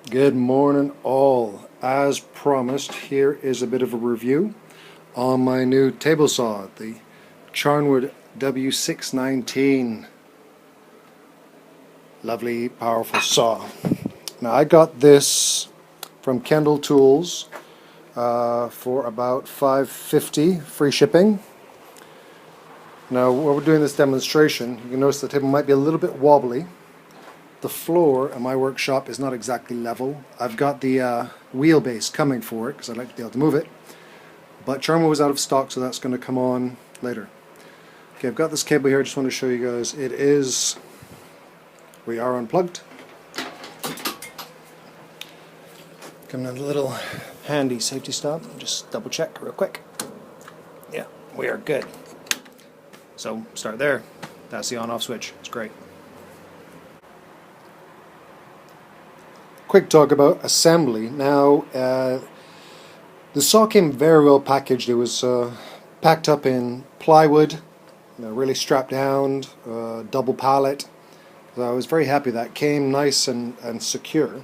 Good morning all. As promised, here is a bit of a review on my new table saw, the Charnwood w619. Lovely, powerful saw. Now I got this from Kendall Tools for about $5.50 free shipping. Now while we're doing this demonstration, you can notice the table might be a little bit wobbly. The floor in my workshop is not exactly level. I've got the wheelbase coming for it because I'd like to be able to move it, but Charnwood was out of stock, so that's going to come on later. Okay, I've got this cable here. I just want to show you guys. We are unplugged. Coming in a little handy safety stop. Just double check real quick. Yeah, we are good. So start there. That's the on-off switch. It's great. Quick talk about assembly. Now, the saw came very well packaged. It was packed up in plywood, really strapped down, double pallet. So I was very happy that came nice and secure.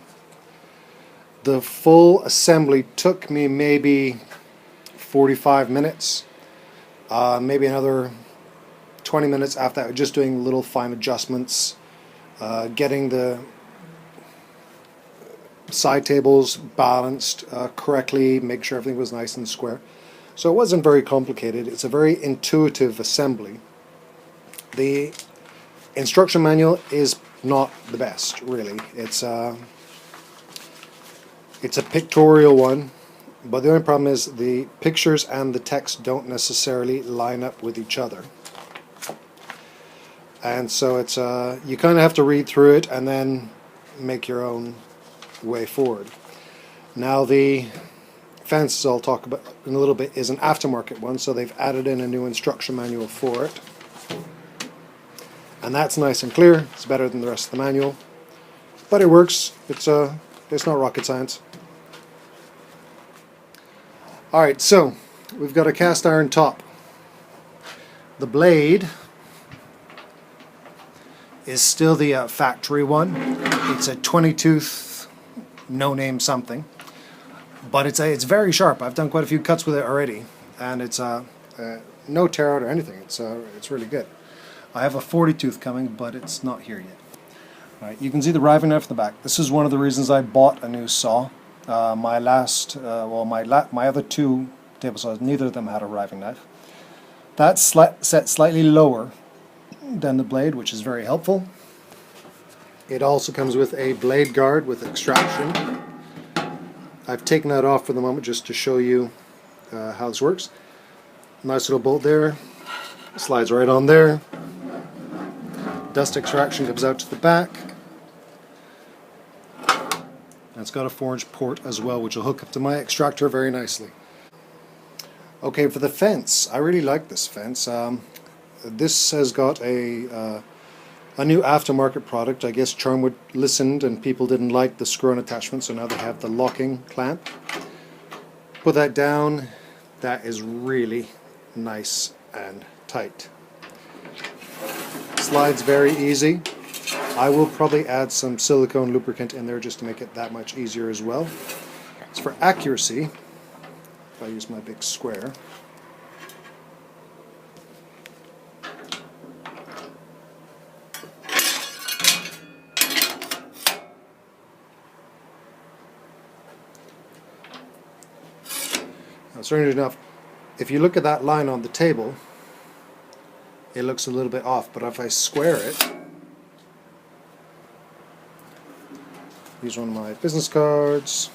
The full assembly took me maybe 45 minutes, maybe another 20 minutes after that, just doing little fine adjustments, getting the side tables balanced correctly, make sure everything was nice and square. So it wasn't very complicated. It's a very intuitive assembly. The instruction manual is not the best, really. It's a pictorial one, but the only problem is the pictures and the text don't necessarily line up with each other. And so it's you kind of have to read through it and then make your own way forward. Now the fence I'll talk about in a little bit is an aftermarket one, so they've added in a new instruction manual for it, and that's nice and clear. It's better than the rest of the manual, but it works. It's not rocket science. Alright, so we've got a cast iron top. The blade is still the factory one. It's a 20-tooth no name something, but it's very sharp. I've done quite a few cuts with it already, and it's no tear out or anything. It's really good. I have a 40-tooth coming, but it's not here yet. All right, you can see the riving knife in the back. This is one of the reasons I bought a new saw. My other two table saws, neither of them had a riving knife. That's set slightly lower than the blade, which is very helpful. It also comes with a blade guard with extraction. I've taken that off for the moment just to show you how this works. Nice little bolt there, slides right on there. Dust extraction comes out to the back. And it's got a 4-inch port as well, which will hook up to my extractor very nicely. Okay, for the fence, I really like this fence. This has got a new aftermarket product. I guess Charnwood listened and people didn't like the screw-on attachment, so now they have the locking clamp. Put that down. That is really nice and tight. Slides very easy. I will probably add some silicone lubricant in there just to make it that much easier as well. As for accuracy, if I use my big square, strangely enough, if you look at that line on the table, it looks a little bit off, but if I square it, use one of my business cards,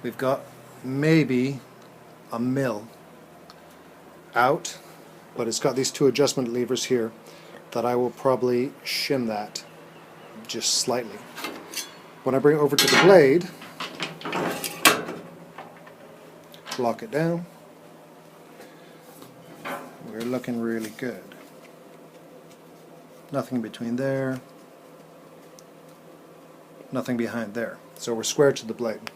we've got maybe a mil out, but it's got these two adjustment levers here that I will probably shim that just slightly. When I bring it over to the blade, lock it down, we're looking really good. Nothing between there, nothing behind there. So we're square to the blade.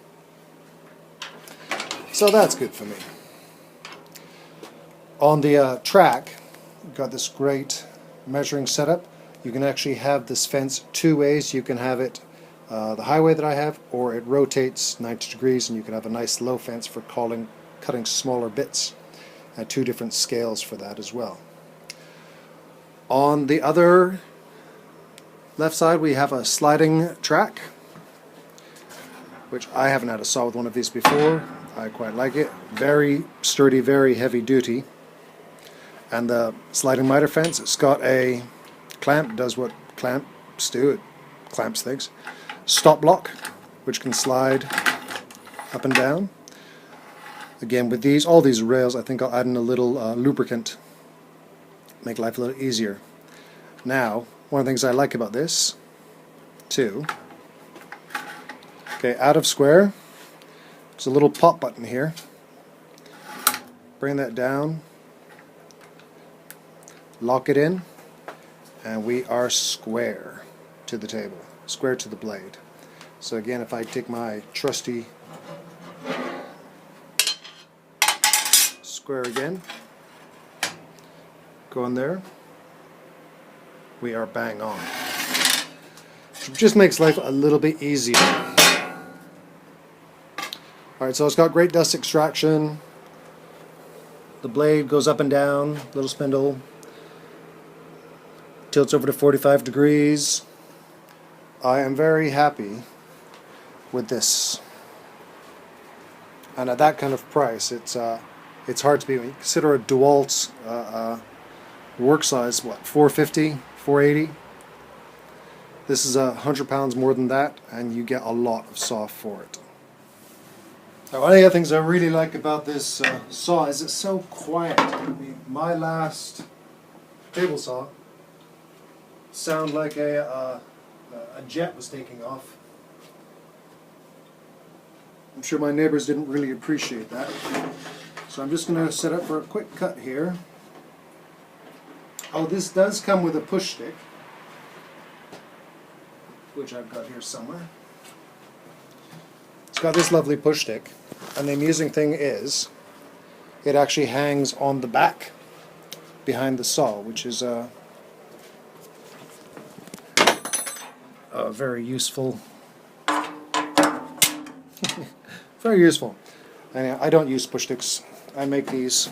So that's good for me. On the track, we've got this great measuring setup, you can actually have this fence two ways. You can have it the highway that I have, or it rotates 90 degrees and you can have a nice low fence for cutting smaller bits, and two different scales for that as well. On the other left side we have a sliding track, which I haven't had a saw with one of these before. I quite like it. Very sturdy, very heavy duty. And the sliding miter fence, it's got a clamp, does what clamps do, it clamps things. Stop block, which can slide up and down. Again, with these, all these rails, I think I'll add in a little lubricant, make life a little easier. Now, one of the things I like about this, too, okay, out of square, there's a little pop button here. Bring that down, lock it in, and we are square to the table, square to the blade. So again, if I take my trusty square again, go in there, we are bang on. It just makes life a little bit easier. Alright, so it's got great dust extraction. The blade goes up and down, little spindle. Tilts over to 45 degrees. I am very happy with this. And at that kind of price, it's hard to beat. When you consider a DeWalt work size, what, 450, 480? This is 100 pounds more than that, and you get a lot of saw for it. Now, one of the other things I really like about this saw is it's so quiet. My last table saw sounded like a jet was taking off. I'm sure my neighbors didn't really appreciate that. So I'm just going to set up for a quick cut here. Oh, this does come with a push stick, which I've got here somewhere. It's got this lovely push stick, and the amusing thing is it actually hangs on the back behind the saw, which is very useful. Very useful. And I don't use push sticks. I make these.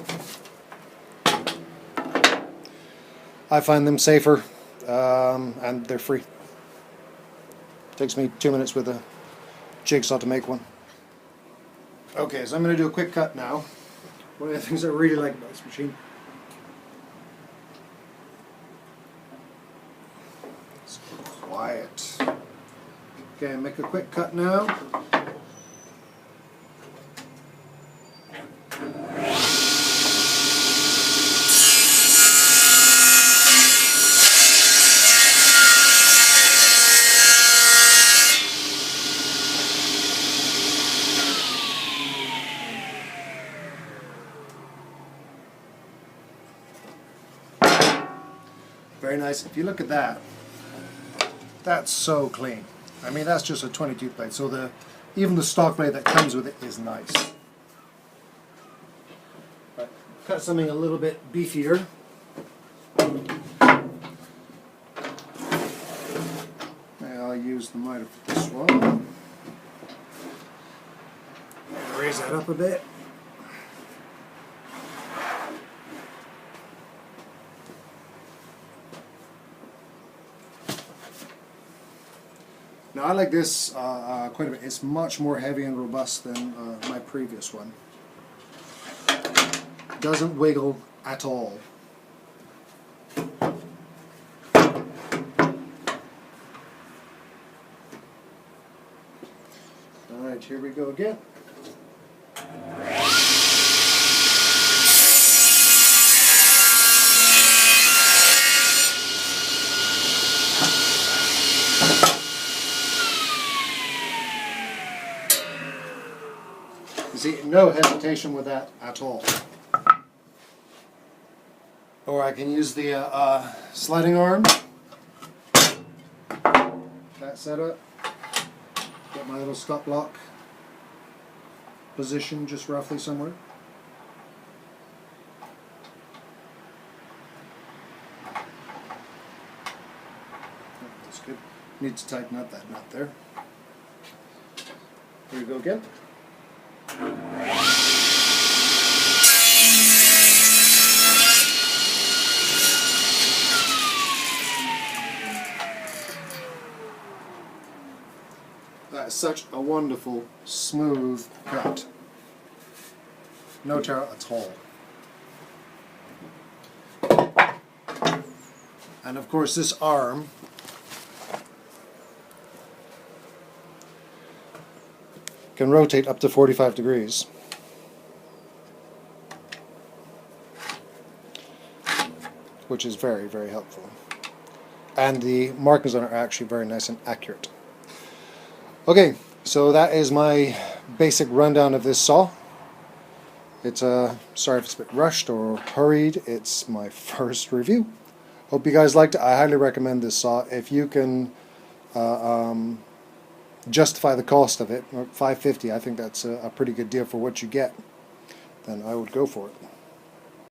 I find them safer, and they're free. Takes me 2 minutes with a jigsaw to make one. Okay, so I'm going to do a quick cut now. One of the things I really like about this machine, it's quiet. Okay, make a quick cut now. Very nice. If you look at that, that's so clean. I mean, that's just a 22 blade. So even the stock blade that comes with it is nice. Right. Cut something a little bit beefier. I'll use the miter for this one. Raise that up a bit. Now I like this quite a bit. It's much more heavy and robust than my previous one. Doesn't wiggle at all. Alright, here we go again. See, no hesitation with that at all. Or I can use the sliding arm. That setup. Get my little stop block position just roughly somewhere. That's good. Need to tighten up that nut there. Here we go again. That is such a wonderful, smooth cut. No tear at all. And of course this arm can rotate up to 45 degrees. Which is very, very helpful. And the markings on it are actually very nice and accurate. Okay, so that is my basic rundown of this saw. It's sorry if it's a bit rushed or hurried. It's my first review. Hope you guys liked it. I highly recommend this saw. If you can justify the cost of it, $550, I think that's a pretty good deal for what you get, then I would go for it.